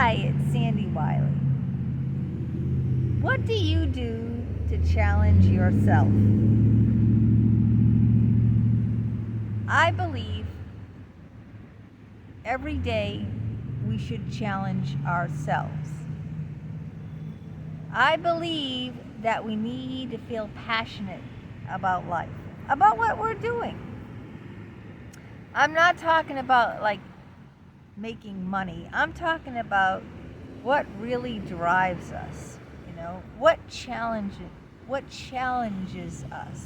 Hi, it's Sandy Wiley. What do you do to challenge yourself? I believe every day we should challenge ourselves. I believe that we need to feel passionate about life, about what we're doing. I'm not talking about like making money. I'm talking about what really drives us, what challenges us.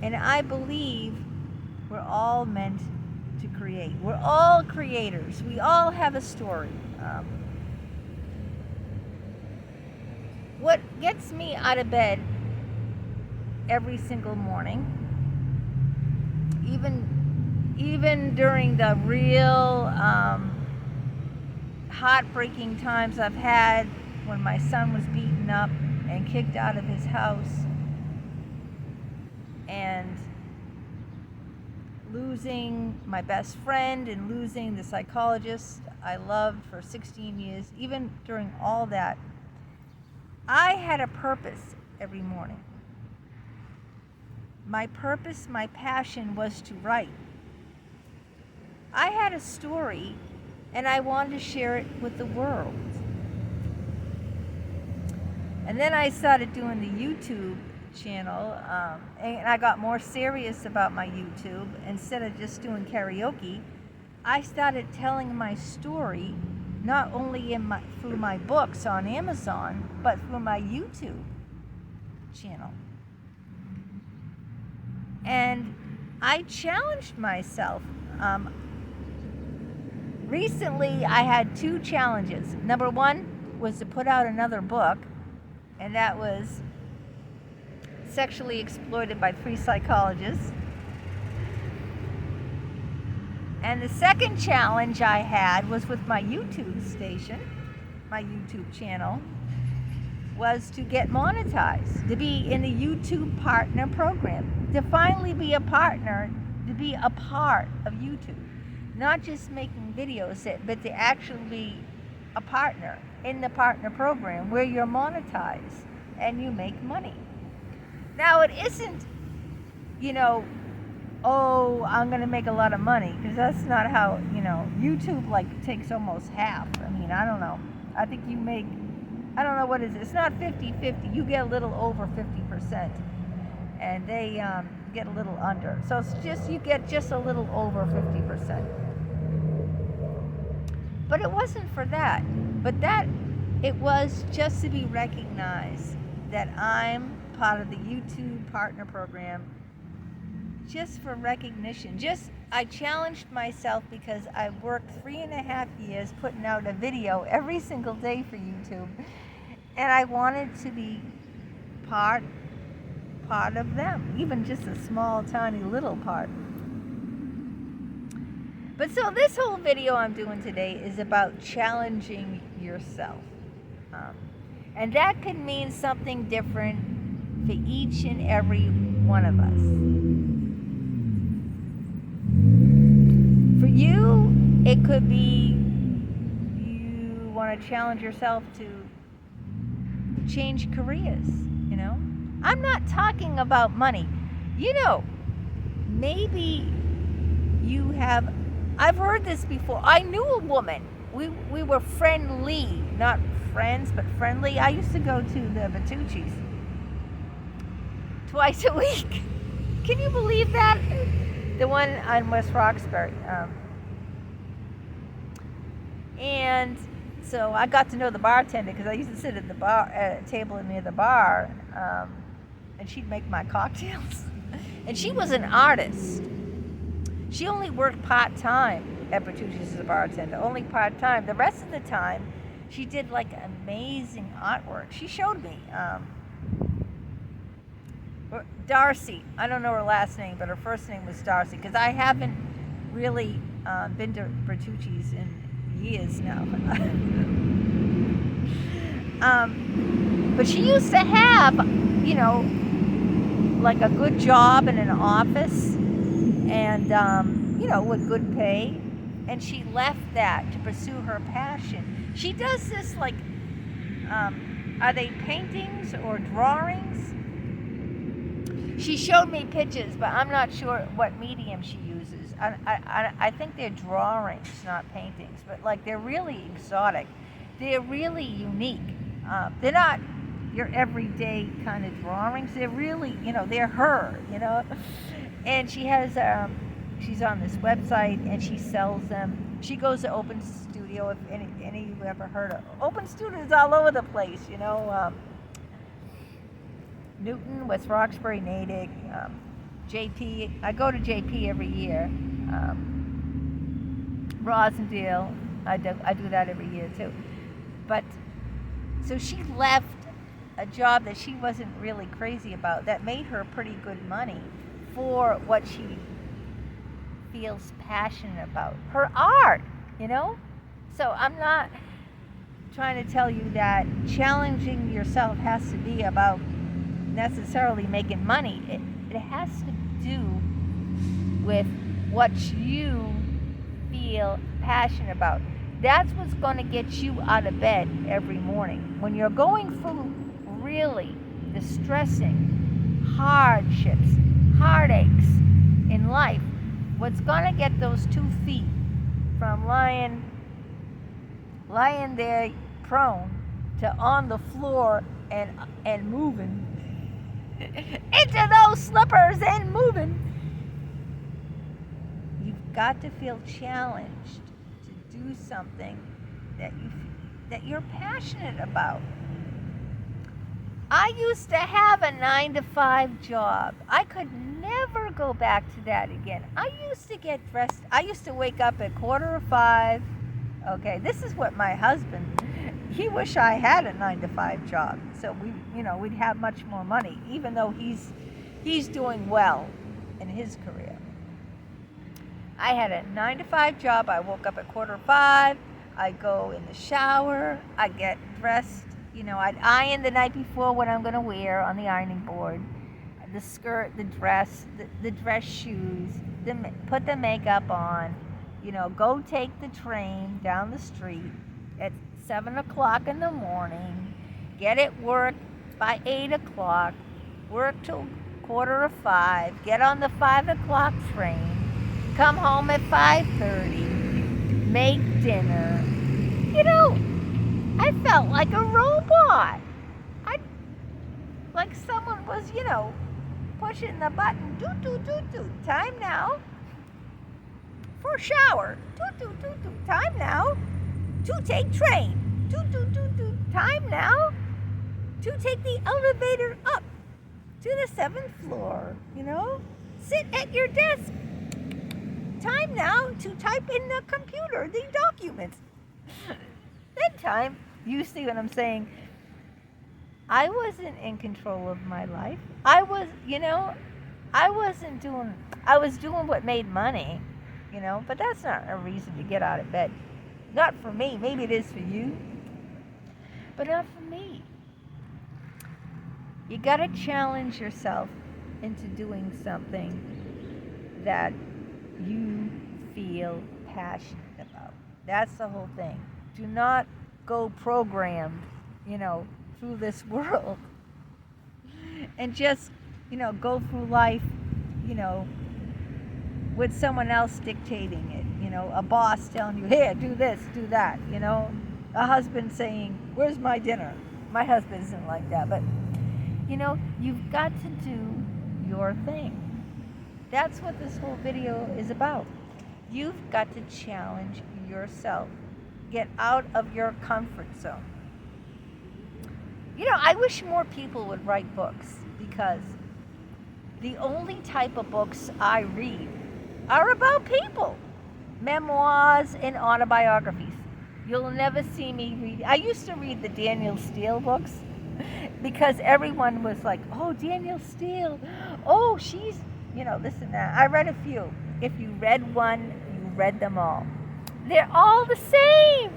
And I believe we're all meant to create. We're all creators. We all have a story. What gets me out of bed every single morning, even during the real heartbreaking times I've had when my son was beaten up and kicked out of his house, and losing my best friend and losing the psychologist I loved for 16 years, even during all that, I had a purpose every morning. My purpose, my passion was to write. I had a story and I wanted to share it with the world. And then I started doing the YouTube channel, and I got more serious about my YouTube. Instead of just doing karaoke, I started telling my story not only through my books on Amazon, but through my YouTube channel. And I challenged myself. Recently, I had 2 challenges. Number 1 was to put out another book, and that was Sexually Exploited by 3 Psychologists. And the second challenge I had was with my YouTube station, my YouTube channel, was to get monetized, to be in the YouTube partner program, to finally be a partner, to be a part of YouTube. Not just making videos, but to actually be a partner in the partner program where you're monetized and you make money. Now, it isn't, oh, I'm going to make a lot of money, because that's not how, YouTube takes almost half. I mean, I don't know. I think you make, I don't know what is it. It's not 50-50. You get a little over 50%, and they get a little under. So it's just, you get just a little over 50%. But it wasn't for that. But it was just to be recognized that I'm part of the YouTube partner program, just for recognition. I challenged myself because I worked 3.5 years putting out a video every single day for YouTube, and I wanted to be part of them, even just a small, tiny little part. But so this whole video I'm doing today is about challenging yourself. And that could mean something different for each and every one of us. For you, it could be you want to challenge yourself to change careers, I'm not talking about money. Maybe you have, I've heard this before. I knew a woman. We were friendly, not friends, but friendly. I used to go to the Bertucci's twice a week. Can you believe that? The one on West Roxbury. And so I got to know the bartender, because I used to sit at the bar, at a table near the bar, and she'd make my cocktails. And she was an artist. She only worked part-time at Bertucci's as a bartender, only part-time. The rest of the time, she did amazing artwork. She showed me. Darcy, I don't know her last name, but her first name was Darcy, because I haven't really been to Bertucci's in years now. But she used to have, a good job in an office, and, with good pay. and she left that to pursue her passion. She does this like, are they paintings or drawings? She showed me pictures, but I'm not sure what medium she uses. I think they're drawings, not paintings, but like they're really exotic. They're really unique. They're not your everyday kind of drawings. They're really, they're her, And she has, she's on this website and she sells them. She goes to Open Studio, if any of you ever heard of Open Studios all over the place, Newton, West Roxbury, Natick, JP. I go to JP every year. Rosendale, I do that every year too. But so she left a job that she wasn't really crazy about that made her pretty good money for what she feels passionate about, her art, So I'm not trying to tell you that challenging yourself has to be about necessarily making money. It has to do with what you feel passionate about. That's what's going to get you out of bed every morning. When you're going through really distressing hardships, heartaches in life, what's going to get those 2 feet from lying there prone to on the floor and moving into those slippers and moving? You've got to feel challenged to do something that you're passionate about. I used to have a 9-to-5 job. I could never go back to that again. I used to get dressed. I used to wake up at 4:45. Okay, this is what my husband, he wish I had a 9-to-5 job. So we'd have much more money, even though he's doing well in his career. I had a 9-to-5 job. I woke up at 4:45. I go in the shower. I get dressed. I'd iron the night before what I'm going to wear on the ironing board. The skirt, the dress, the dress shoes, put the makeup on. Go take the train down the street at 7 o'clock in the morning. Get at work by 8 o'clock. Work till 4:45. Get on the 5 o'clock train. Come home at 5:30. Make dinner. I felt like a robot. Like someone was, pushing the button. Do. Time now for a shower. Do. Time now to take train. Do. Time now to take the elevator up to the 7th floor. Sit at your desk. Time now to type in the computer the documents. That time, you see what I'm saying? I wasn't in control of my life. I was doing what made money, but that's not a reason to get out of bed. Not for me. Maybe it is for you, but not for me. You got to challenge yourself into doing something that you feel passionate about. That's the whole thing. Do not go programmed, through this world and just, go through life, with someone else dictating it, a boss telling you, here, do this, do that, a husband saying, where's my dinner? My husband isn't like that, but, you've got to do your thing. That's what this whole video is about. You've got to challenge yourself. Get out of your comfort zone. I wish more people would write books, because the only type of books I read are about people. Memoirs and autobiographies. You'll never see me read. I used to read the Daniel Steele books because everyone was like, oh, Daniel Steele. Oh, she's, this and that. I read a few. If you read one, you read them all. They're all the same.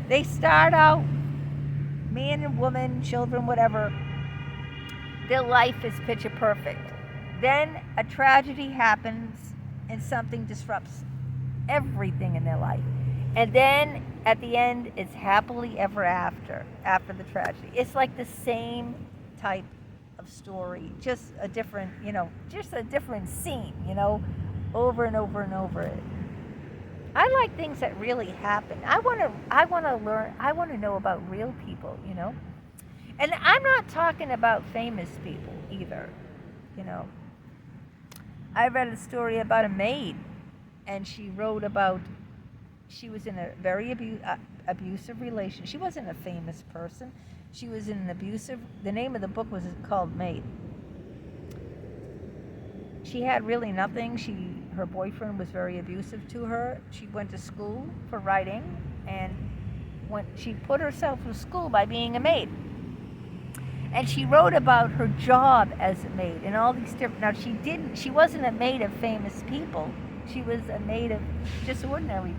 They start out, man and woman, children, whatever. Their life is picture perfect. Then a tragedy happens and something disrupts everything in their life. And then at the end, it's happily ever after the tragedy. It's like the same type of story, just a different, just a different scene, over and over and over. I like things that really happen. I want to learn, I want to know about real people, And I'm not talking about famous people either, I read a story about a maid, and she wrote about, she was in a very abusive relationship. She wasn't a famous person. She was in an abusive, the name of the book was called Maid. She had really nothing. Her boyfriend was very abusive to her. She went to school for writing, and she put herself through school by being a maid. And she wrote about her job as a maid and all these different. Now she wasn't a maid of famous people. She was a maid of just ordinary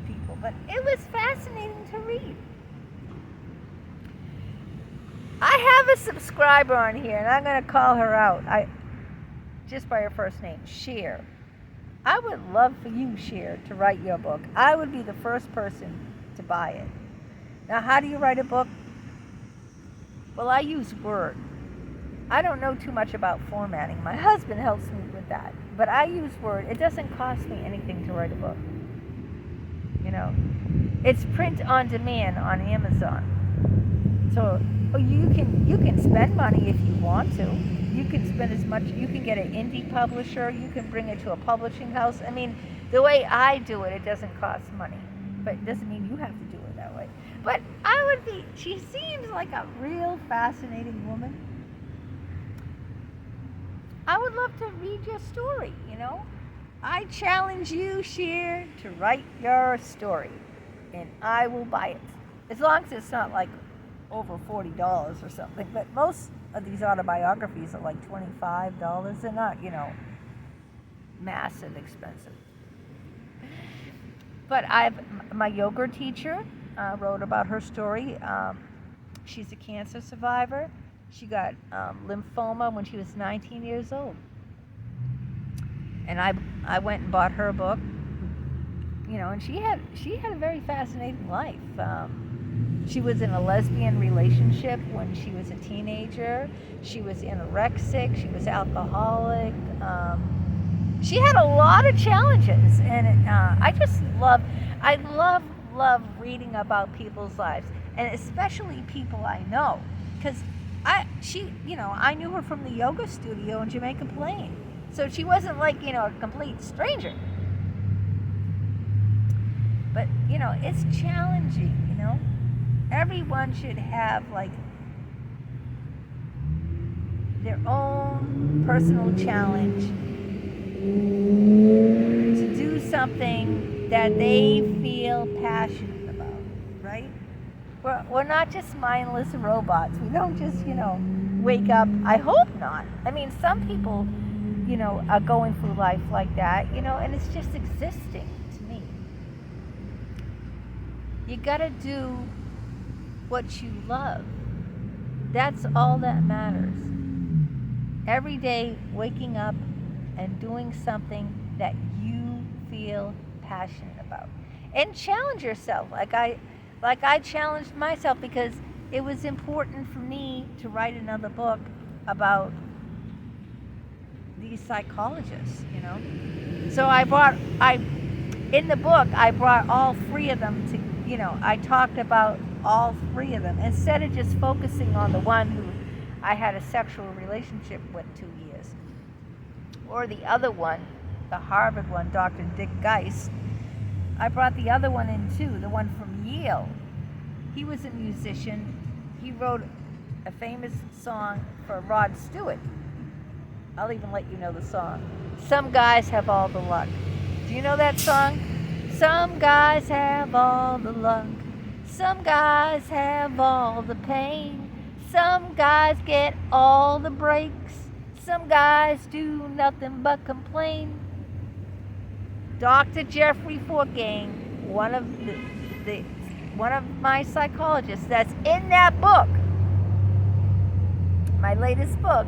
people. But it was fascinating to read. I have a subscriber on here, and I'm going to call her out. Just by her first name, Cher. I would love for you, Cher, to write your book. I would be the first person to buy it. Now, how do you write a book? Well, I use Word. I don't know too much about formatting. My husband helps me with that. But I use Word. It doesn't cost me anything to write a book. It's print on demand on Amazon. So you can spend money if you want to. You can spend as much. You can get an indie publisher. You can bring it to a publishing house. I mean, the way I do it, it doesn't cost money. But it doesn't mean you have to do it that way. But she seems like a real fascinating woman. I would love to read your story, I challenge you, Cher, to write your story. And I will buy it. As long as it's not like over $40 or something. But most of these autobiographies are like $25. They're not, massive expensive. But my yoga teacher wrote about her story. She's a cancer survivor. She got lymphoma when she was 19 years old. And I went and bought her book. And she had a very fascinating life. She was in a lesbian relationship when she was a teenager. She was anorexic. She was alcoholic. She had a lot of challenges, and I love reading about people's lives, and especially people I know, because I knew her from the yoga studio in Jamaica Plain, so she wasn't like a complete stranger. But it's challenging. Everyone should have like their own personal challenge to do something that they feel passionate about, right? We're not just mindless robots. We don't just, wake up. I hope not. I mean, some people, are going through life like that, and it's just existing to me. You gotta do what you love. That's all that matters. Every day, waking up and doing something that you feel passionate about, and challenge yourself. Like I challenged myself because it was important for me to write another book about these psychologists. So in the book I brought all three of them to. I talked about all three of them instead of just focusing on the one who I had a sexual relationship with 2 years. Or the other one, the Harvard one, Dr. Dick Geist. I brought the other one in too, the one from Yale. He was a musician. He wrote a famous song for Rod Stewart. I'll even let you know the song. Some guys have all the luck. Do you know that song? Some guys have all the luck. Some guys have all the pain. Some guys get all the breaks. Some guys do nothing but complain. Dr. Jeffrey Forgang, one of my psychologists that's in that book, my latest book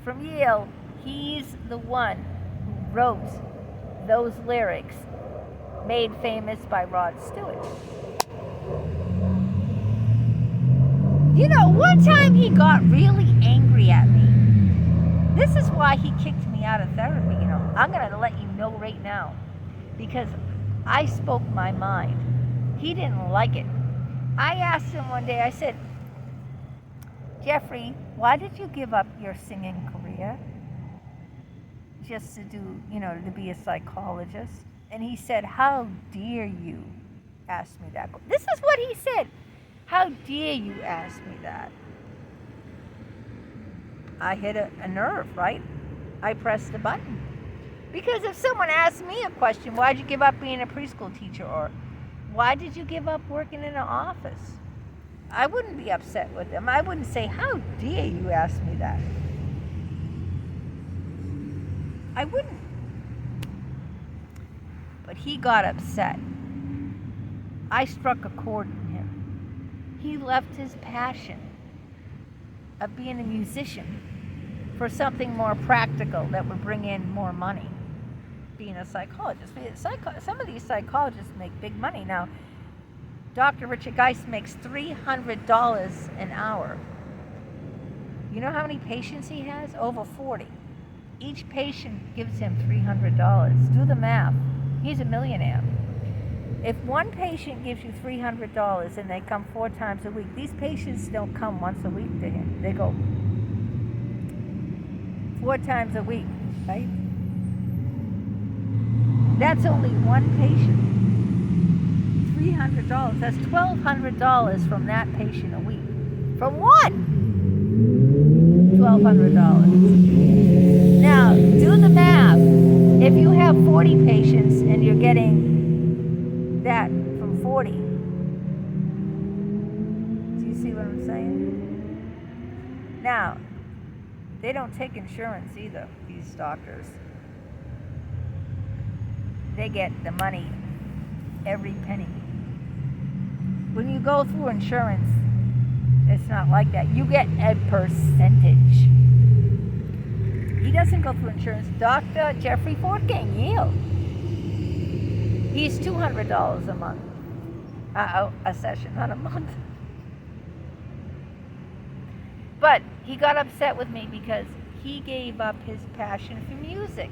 from Yale, he's the one who wrote those lyrics made famous by Rod Stewart. You know, one time he got really angry at me. This is why he kicked me out of therapy, you know. I'm going to let you know right now. Because I spoke my mind. He didn't like it. I asked him one day, I said, Jeffrey, why did you give up your singing career? Just to do, you know, to be a psychologist? And he said, how dare you ask me that? This is what he said. How dare you ask me that? I hit a nerve, right? I pressed the button. Because if someone asked me a question, why did you give up being a preschool teacher? Or why did you give up working in an office? I wouldn't be upset with them. I wouldn't say, how dare you ask me that? I wouldn't. But he got upset. I struck a chord in him. He left his passion of being a musician for something more practical that would bring in more money. Being a psychologist. Some of these psychologists make big money. Now, Dr. Richard Geist makes $300 an hour. You know how many patients he has? Over 40. Each patient gives him $300. Do the math. He's a millionaire. If one patient gives you $300 and they come 4 times a week, these patients don't come once a week to him. They go 4 times a week, right? That's only one patient. $300. That's $1,200 from that patient a week. From one. $1,200. Now, do the math. If you have 40 patients and you're getting that from 40, do you see what I'm saying? Now, they don't take insurance either, these doctors. They get the money, every penny. When you go through insurance, it's not like that. You get a percentage. He doesn't go through insurance. Dr. Jeffrey Fortgang, Yale. He's $200 a month. A session, not a month. But he got upset with me because he gave up his passion for music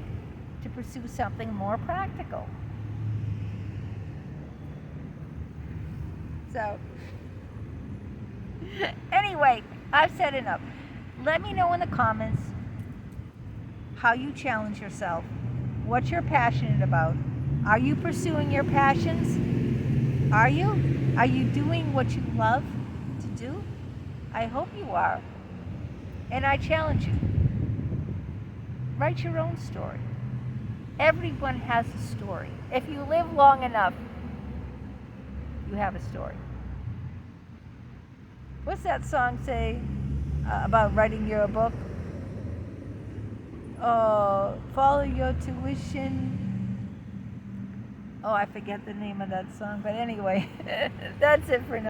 to pursue something more practical. So, anyway, I've said enough. Let me know in the comments how you challenge yourself, what you're passionate about. Are you pursuing your passions? Are you? Are you doing what you love to do? I hope you are. And I challenge you. Write your own story. Everyone has a story. If you live long enough, you have a story. What's that song say about writing your book? Follow your tuition. Oh, I forget the name of that song. But anyway, that's it for now.